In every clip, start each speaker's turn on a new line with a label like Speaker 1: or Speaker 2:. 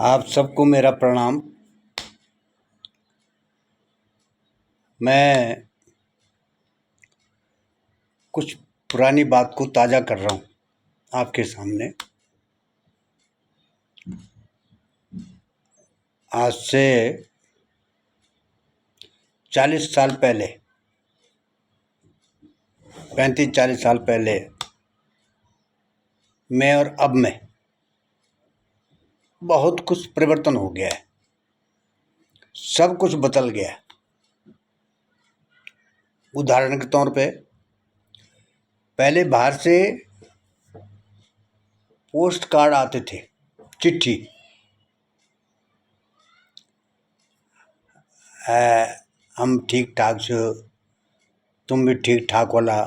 Speaker 1: आप सबको मेरा प्रणाम। मैं कुछ पुरानी बात को ताज़ा कर रहा हूँ आपके सामने। आज से 40 साल पहले, 35-40 साल पहले में और अब में बहुत कुछ परिवर्तन हो गया है। सब कुछ बदल गया है। उदाहरण के तौर पे पहले बाहर से पोस्ट कार्ड आते थे, चिट्ठी। हम ठीक ठाक से, तुम भी ठीक ठाक वाला,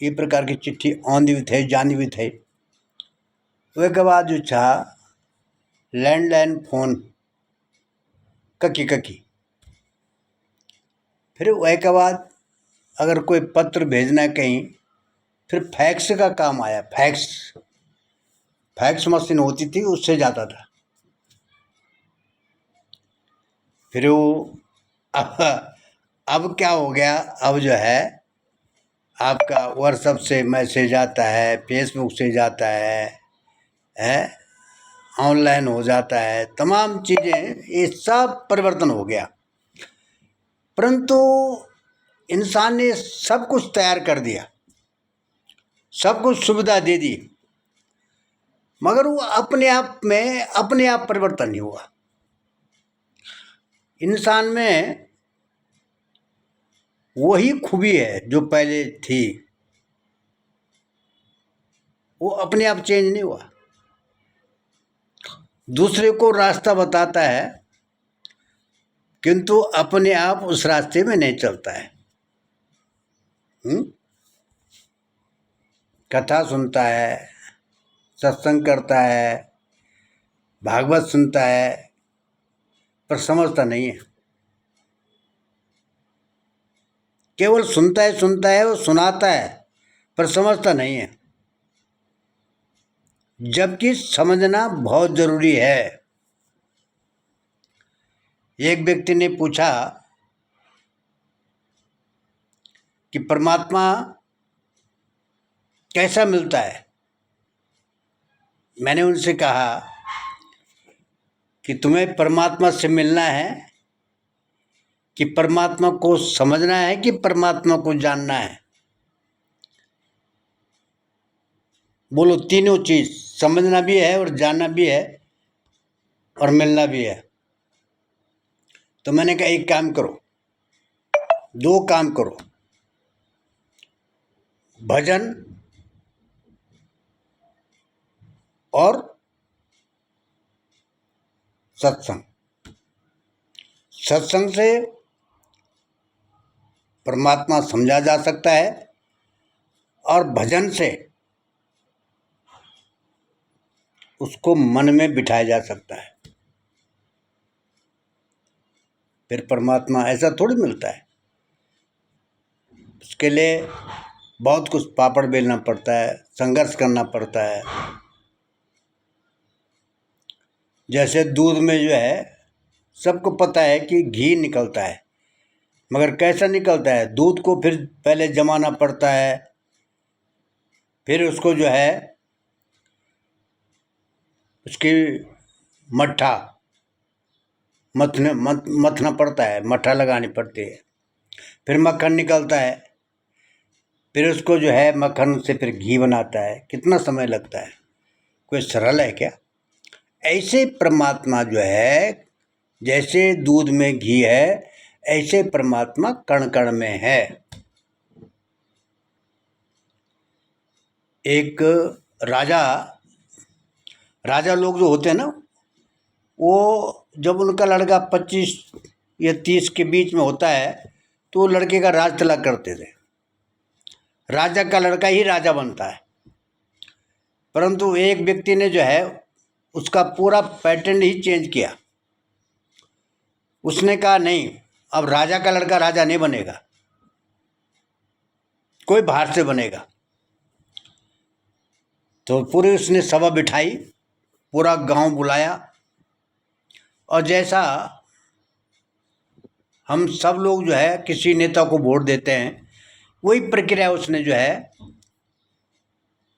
Speaker 1: ये प्रकार की चिट्ठी आंदी भी थे, जानी भी थे। उसके बाद जो था लैंडलाइन फोन ककी ककी। फिर वह के बाद अगर कोई पत्र भेजना है कहीं, फिर फैक्स का काम आया। फैक्स मशीन होती थी, उससे जाता था। फिर वो अब क्या हो गया, अब जो है आपका व्हाट्सएप से मैसेज आता है, फेसबुक से जाता है, ऑनलाइन हो जाता है, तमाम चीज़ें, ये सब परिवर्तन हो गया। परंतु इंसान ने सब कुछ तैयार कर दिया, सब कुछ सुविधा दे दी, मगर वो अपने आप परिवर्तन नहीं हुआ। इंसान में वही खूबी है जो पहले थी, वो अपने आप चेंज नहीं हुआ। दूसरे को रास्ता बताता है, किंतु अपने आप उस रास्ते में नहीं चलता है। कथा सुनता है, सत्संग करता है, भागवत सुनता है, पर समझता नहीं है। केवल सुनता है, वो सुनाता है, पर समझता नहीं है। जबकि समझना बहुत जरूरी है। एक व्यक्ति ने पूछा कि परमात्मा कैसा मिलता है। मैंने उनसे कहा कि तुम्हें परमात्मा से मिलना है कि परमात्मा को समझना है कि परमात्मा को जानना है। बोलो, तीनों चीज, समझना भी है और जानना भी है और मिलना भी है। तो मैंने कहा एक काम करो, दो काम करो, भजन और सत्संग। सत्संग से परमात्मा समझा जा सकता है और भजन से उसको मन में बिठाया जा सकता है। फिर परमात्मा ऐसा थोड़ी मिलता है। उसके लिए बहुत कुछ पापड़ बेलना पड़ता है, संघर्ष करना पड़ता है। जैसे दूध में जो है, सबको पता है कि घी निकलता है, मगर कैसा निकलता है? दूध को फिर पहले जमाना पड़ता है, फिर उसको जो है उसकी मट्ठा मथना पड़ता है, मट्ठा लगानी पड़ती है। फिर मक्खन निकलता है, फिर उसको जो है मक्खन से फिर घी बनाता है। कितना समय लगता है? कोई सरल है क्या? ऐसे परमात्मा जो है, जैसे दूध में घी है, ऐसे परमात्मा कण कण में है। एक राजा लोग जो होते हैं ना, वो जब उनका लड़का 25 या 30 के बीच में होता है, तो वो लड़के का राज चला करते थे। राजा का लड़का ही राजा बनता है। परंतु एक व्यक्ति ने जो है उसका पूरा पैटर्न ही चेंज किया। उसने कहा नहीं, अब राजा का लड़का राजा नहीं बनेगा, कोई बाहर से बनेगा। तो पूरी उसने सभा बिठाई, पूरा गांव बुलाया, और जैसा हम सब लोग जो है किसी नेता को वोट देते हैं, वही प्रक्रिया उसने जो है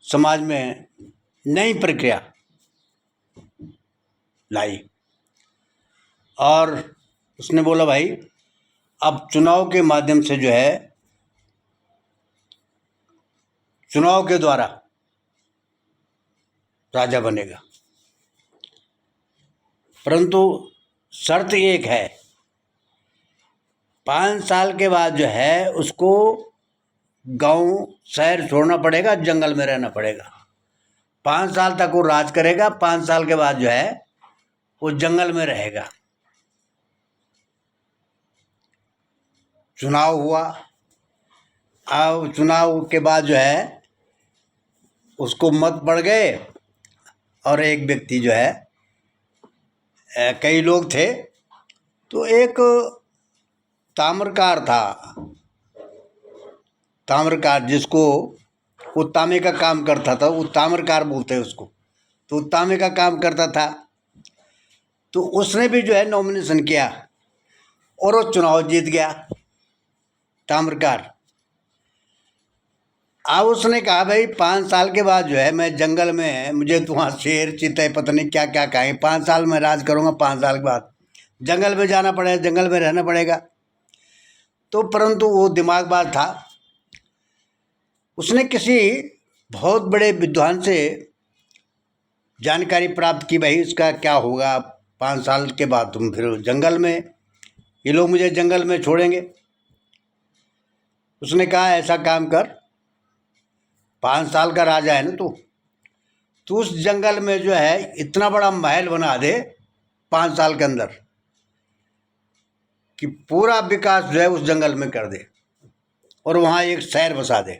Speaker 1: समाज में नई प्रक्रिया लाई। और उसने बोला भाई अब चुनाव के माध्यम से जो है, चुनाव के द्वारा राजा बनेगा, परंतु शर्त एक है, 5 साल के बाद जो है उसको गांव शहर छोड़ना पड़ेगा, जंगल में रहना पड़ेगा। 5 साल तक वो राज करेगा, 5 साल के बाद जो है वो जंगल में रहेगा। चुनाव हुआ, अब चुनाव के बाद जो है उसको मत पड़ गए, और एक व्यक्ति जो है, कई लोग थे, तो एक ताम्रकार था, ताम्रकार जिसको वो तांबे का काम करता था, वो ताम्रकार बोलते हैं उसको, तो तांबे का काम करता था। तो उसने भी जो है नॉमिनेशन किया और वो चुनाव जीत गया, ताम्रकार। अब उसने कहा भाई 5 साल के बाद जो है मैं जंगल में, मुझे तो वहाँ शेर चीते पता नहीं क्या क्या खाएं, 5 साल में राज करूँगा, 5 साल के बाद जंगल में जाना पड़ेगा, जंगल में रहना पड़ेगा। तो परंतु वो दिमागबाज था, उसने किसी बहुत बड़े विद्वान से जानकारी प्राप्त की, भाई इसका क्या होगा 5 साल के बाद, तुम फिर जंगल में, ये लोग मुझे जंगल में छोड़ेंगे। उसने कहा ऐसा काम कर, 5 साल का राजा है ना तू उस जंगल में जो है इतना बड़ा महल बना दे 5 साल के अंदर कि पूरा विकास जो है उस जंगल में कर दे, और वहाँ एक शहर बसा दे,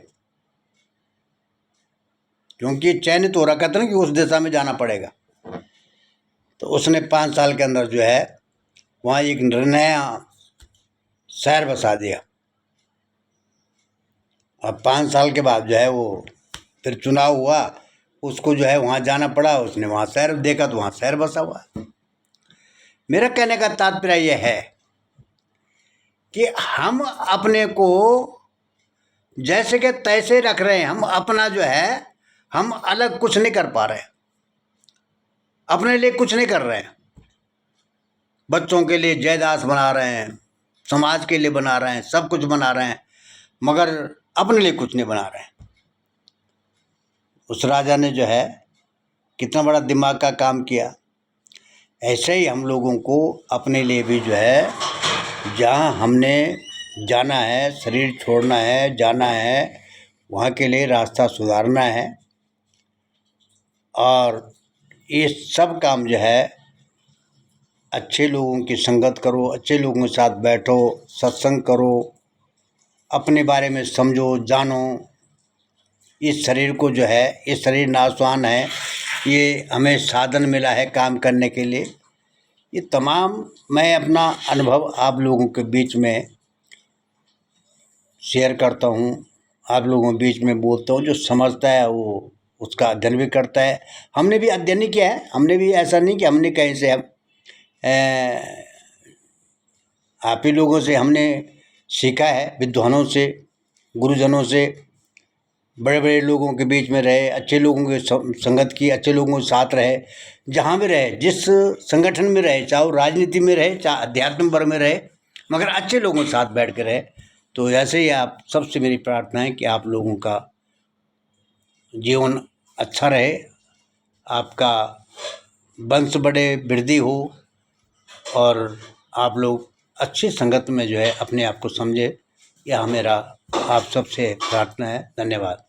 Speaker 1: क्योंकि चयनित हो रखा था ना कि उस दिशा में जाना पड़ेगा। तो उसने 5 साल के अंदर जो है वहाँ एक नया शहर बसा दिया। अब 5 साल के बाद जो है वो फिर चुनाव हुआ, उसको जो है वहाँ जाना पड़ा, उसने वहाँ शहर देखा तो वहाँ शहर बसा हुआ। मेरा कहने का तात्पर्य यह है कि हम अपने को जैसे के तैसे रख रहे हैं, हम अपना जो है हम अलग कुछ नहीं कर पा रहे, अपने लिए कुछ नहीं कर रहे हैं। बच्चों के लिए जायदाद बना रहे हैं, समाज के लिए बना रहे हैं, सब कुछ बना रहे हैं, मगर अपने लिए कुछ नहीं बना रहे हैं। उस राजा ने जो है कितना बड़ा दिमाग का काम किया। ऐसे ही हम लोगों को अपने लिए भी जो है, जहाँ हमने जाना है, शरीर छोड़ना है, जाना है, वहाँ के लिए रास्ता सुधारना है। और ये सब काम जो है अच्छे लोगों की संगत करो, अच्छे लोगों के साथ बैठो, सत्संग करो, अपने बारे में समझो, जानो। इस शरीर को जो है, ये शरीर नाशवान है, ये हमें साधन मिला है काम करने के लिए। ये तमाम मैं अपना अनुभव आप लोगों के बीच में शेयर करता हूँ, आप लोगों के बीच में बोलता हूँ। जो समझता है वो उसका अध्ययन भी करता है। हमने भी अध्ययन नहीं किया है, हमने भी ऐसा नहीं कि हमने कहीं से आप ही लोगों से हमने सीखा है, विद्वानों से, गुरुजनों से, बड़े बड़े लोगों के बीच में रहे, अच्छे लोगों के संगत की, अच्छे लोगों के साथ रहे, जहाँ भी रहे, जिस संगठन में रहे, चाहे वो राजनीति में रहे, चाहे अध्यात्म वर्ग में रहे, मगर अच्छे लोगों के साथ बैठ के रहे। तो ऐसे ही आप सबसे मेरी प्रार्थना है कि आप लोगों का जीवन अच्छा रहे, आपका वंश बड़े, वृद्धि हो, और आप लोग अच्छी संगत में जो है अपने आप को समझे। यह मेरा आप सबसे प्रार्थना है। धन्यवाद।